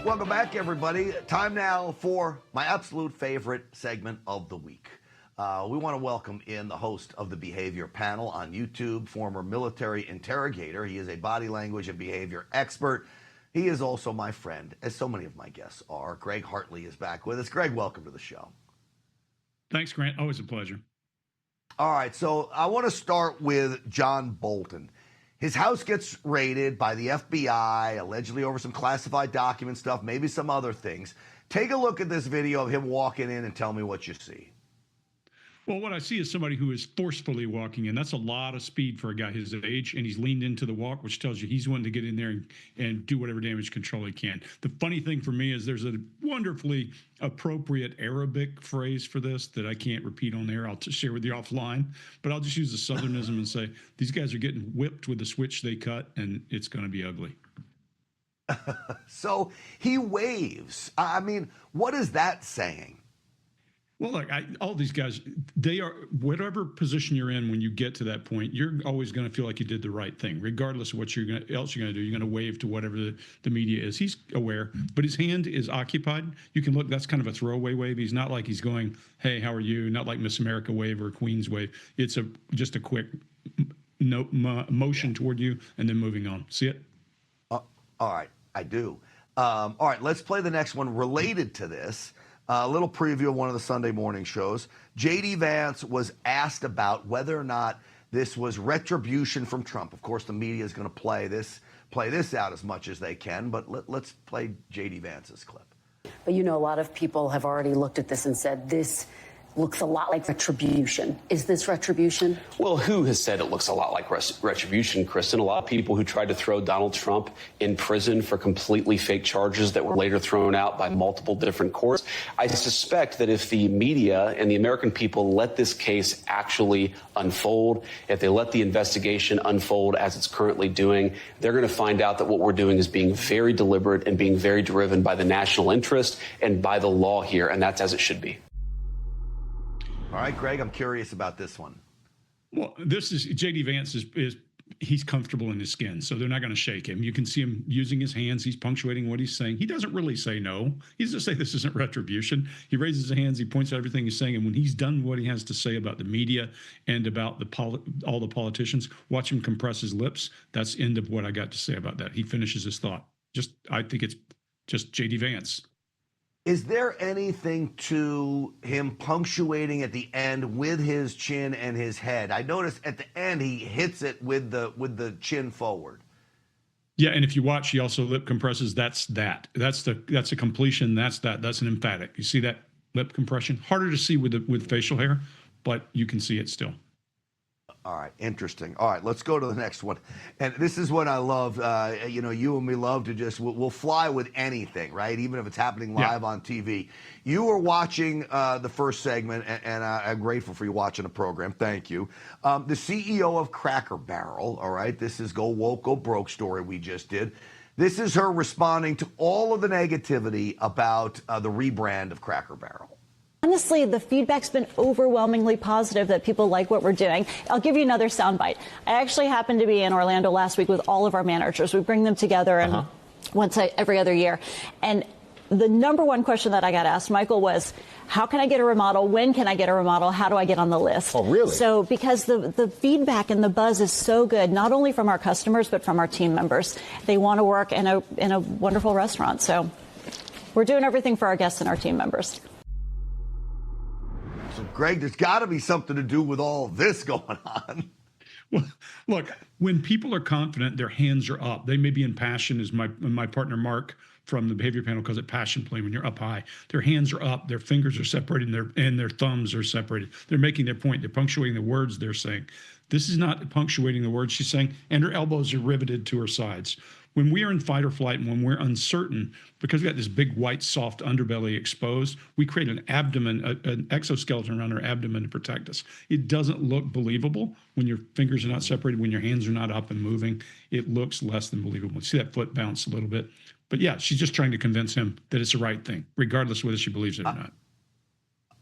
Welcome back, everybody. Time now for my absolute favorite segment of the week. We want to welcome in the host of the Behavior Panel on YouTube, former military interrogator. He is a body language and behavior expert. He is also my friend, as so many of my guests are. Greg Hartley is back with us. Greg, welcome to the show. Thanks, Grant. Always a pleasure. All right, so I want to start with John Bolton. His house gets raided by the FBI, allegedly over some classified document stuff, maybe some other things. Take a look at this video of him walking in and tell me what you see. Well, what I see is somebody who is forcefully walking in. That's a lot of speed for a guy his age, and he's leaned into the walk, which tells you he's wanting to get in there and do whatever damage control he can. The funny thing for me is there's a wonderfully appropriate Arabic phrase for this that I can't repeat on there. I'll share with you offline, but I'll just use the Southernism and say these guys are getting whipped with the switch they cut, and it's going to be ugly. So he waves. I mean, what is that saying? Well, look, all these guys, they are, whatever position you're in when you get to that point, you're always going to feel like you did the right thing, regardless of what else you're going to do. You're going to wave to whatever the media is. He's aware, but his hand is occupied. You can look, that's kind of a throwaway wave. He's not like he's going, hey, how are you? Not like Miss America wave or Queen's wave. It's just a quick motion toward you and then moving on. See it? All right, I do. All right, let's play the next one related to this. A little preview of one of the Sunday morning shows. J.D. Vance was asked about whether or not this was retribution from Trump. Of course, the media is going to play this out as much as they can, but let's play J.D. Vance's clip. But you know, a lot of people have already looked at this and said this looks a lot like retribution. Is this retribution? Well, who has said it looks a lot like retribution, Kristen? A lot of people who tried to throw Donald Trump in prison for completely fake charges that were later thrown out by multiple different courts. I suspect that if the media and the American people let this case actually unfold, if they let the investigation unfold as it's currently doing, they're going to find out that what we're doing is being very deliberate and being very driven by the national interest and by the law here, and that's as it should be. All right, Greg, I'm curious about this one. Well, this is J.D. Vance is he's comfortable in his skin, so they're not going to shake him. You can see him using his hands. He's punctuating what he's saying. He doesn't really say no. He doesn't say this isn't retribution. He raises his hands. He points out everything he's saying. And when he's done what he has to say about the media and about all the politicians, watch him compress his lips. That's the end of what I got to say about that. He finishes his thought. I think it's just J.D. Vance. Is there anything to him punctuating at the end with his chin and his head? I noticed at the end he hits it with the chin forward. Yeah, and if you watch, he also lip compresses. That's a completion. That's an emphatic. You see that lip compression? Harder to see with facial hair, but you can see it still. All right, interesting. All right, let's go to the next one. And this is what I love. You and me love to we'll fly with anything, right? Even if it's happening live on TV. You were watching the first segment, and I'm grateful for you watching the program. Thank you. The CEO of Cracker Barrel, all right, this is Go Woke, Go Broke story we just did. This is her responding to all of the negativity about the rebrand of Cracker Barrel. Honestly, the feedback's been overwhelmingly positive that people like what we're doing. I'll give you another soundbite. I actually happened to be in Orlando last week with all of our managers. We bring them together and every other year. And the number one question that I got asked, Michael, was, how can I get a remodel? When can I get a remodel? How do I get on the list? Oh, really? So because the feedback and the buzz is so good, not only from our customers, but from our team members. They want to work in a wonderful restaurant. So we're doing everything for our guests and our team members. So, Greg, there's got to be something to do with all this going on. Well, look, when people are confident, their hands are up. They may be in passion, as my partner Mark from the Behavior Panel calls it passion play, when you're up high. Their hands are up, their fingers are separated, and their thumbs are separated. They're making their point. They're punctuating the words they're saying. This is not punctuating the words she's saying, and her elbows are riveted to her sides. When we are in fight or flight and when we're uncertain, because we got this big white soft underbelly exposed, we create an abdomen, an exoskeleton around our abdomen to protect us. It doesn't look believable when your fingers are not separated, when your hands are not up and moving. It looks less than believable. See that foot bounce a little bit. But yeah, she's just trying to convince him that it's the right thing, regardless of whether she believes it or not.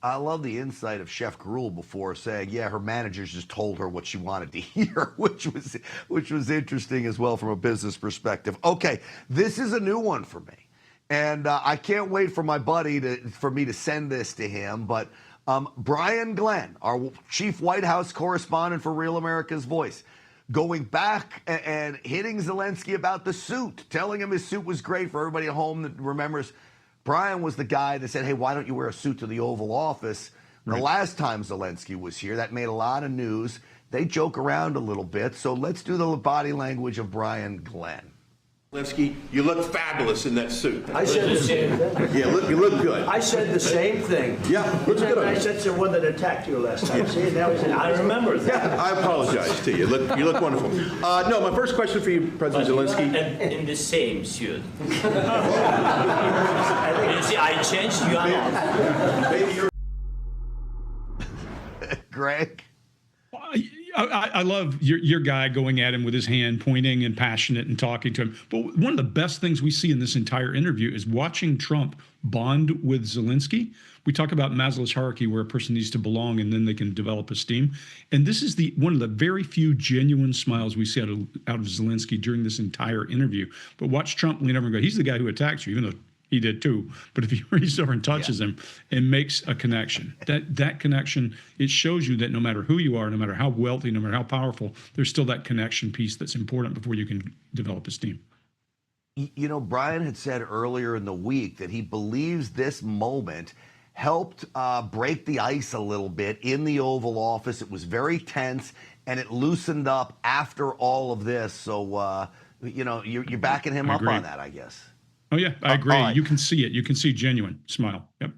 I love the insight of Chef Gruel before saying, yeah, her managers just told her what she wanted to hear, which was interesting as well from a business perspective. Okay, this is a new one for me. And I can't wait for my buddy for me to send this to him. But Brian Glenn, our chief White House correspondent for Real America's Voice, going back and hitting Zelensky about the suit, telling him his suit was great. For everybody at home that remembers, Brian was the guy that said, hey, why don't you wear a suit to the Oval Office? Right. The last time Zelensky was here, that made a lot of news. They joke around a little bit. So let's do the body language of Brian Glenn. Zelensky, you look fabulous in that suit. I said the same thing. Yeah, you look good. I said the same thing. Yeah, looks good. I said the one that attacked you last time. See, that was it. I remember that. Yeah, I apologize to you. You look wonderful. No, my first question for you, President Zelensky. In the same suit. You see, I changed. You are not. Greg? I love your guy going at him with his hand pointing and passionate and talking to him. But one of the best things we see in this entire interview is watching Trump bond with Zelensky. We talk about Maslow's hierarchy, where a person needs to belong and then they can develop esteem. And this is one of the very few genuine smiles we see out of Zelensky during this entire interview. But watch Trump lean over and go, he's the guy who attacked you, even though he did too. But if he reaches over and touches him and makes a connection, that connection, it shows you that no matter who you are, no matter how wealthy, no matter how powerful, there's still that connection piece that's important before you can develop esteem. You know, Brian had said earlier in the week that he believes this moment helped break the ice a little bit in the Oval Office. It was very tense, and it loosened up after all of this. So, you know, you're backing him up on that, I guess. Oh, yeah, I agree. Right. You can see it. You can see genuine smile. Yep.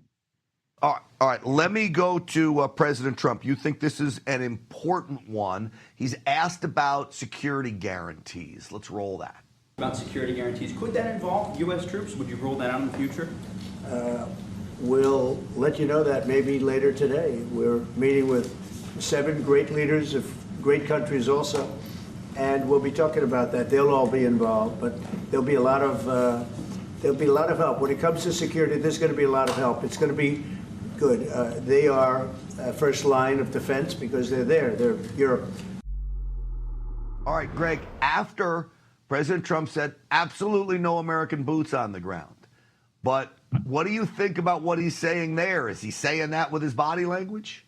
All right. Let me go to President Trump. You think this is an important one. He's asked about security guarantees. Let's roll that. About security guarantees. Could that involve U.S. troops? Would you roll that out in the future? We'll let you know that maybe later today. We're meeting with 7 great leaders of great countries also, and we'll be talking about that. They'll all be involved, but there'll be a lot of help. When it comes to security, there's going to be a lot of help. It's going to be good. They are first line of defense because they're there. They're Europe. All right, Greg, after President Trump said absolutely no American boots on the ground, but what do you think about what he's saying there? Is he saying that with his body language?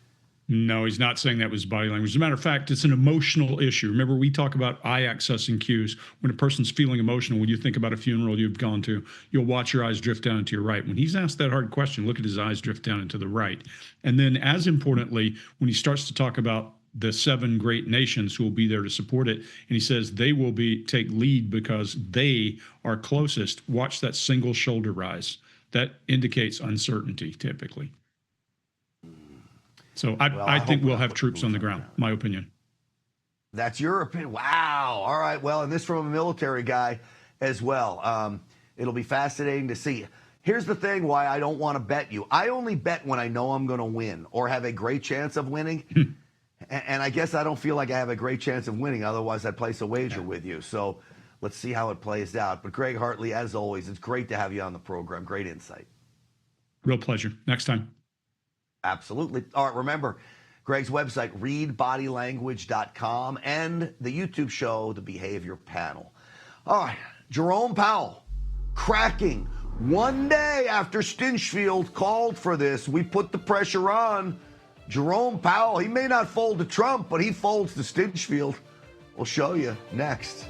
No, he's not saying that with his body language. As a matter of fact, it's an emotional issue. Remember, we talk about eye accessing cues. When a person's feeling emotional, when you think about a funeral you've gone to, you'll watch your eyes drift down to your right. When he's asked that hard question, look at his eyes drift down into the right. And then, as importantly, when he starts to talk about the 7 great nations who will be there to support it, and he says they will take lead because they are closest, watch that single shoulder rise. That indicates uncertainty, typically. So I think we'll have troops on the ground, my opinion. That's your opinion. Wow. All right. Well, and this from a military guy as well. It'll be fascinating to see. Here's the thing why I don't want to bet you. I only bet when I know I'm going to win or have a great chance of winning. And I guess I don't feel like I have a great chance of winning. Otherwise, I'd place a wager with you. So let's see how it plays out. But Greg Hartley, as always, it's great to have you on the program. Great insight. Real pleasure. Next time. Absolutely. All right, remember, Greg's website, readbodylanguage.com, and the YouTube show, The Behavior Panel. All right, Jerome Powell, cracking. One day after Stinchfield called for this, we put the pressure on. Jerome Powell, he may not fold to Trump, but he folds to Stinchfield. We'll show you next.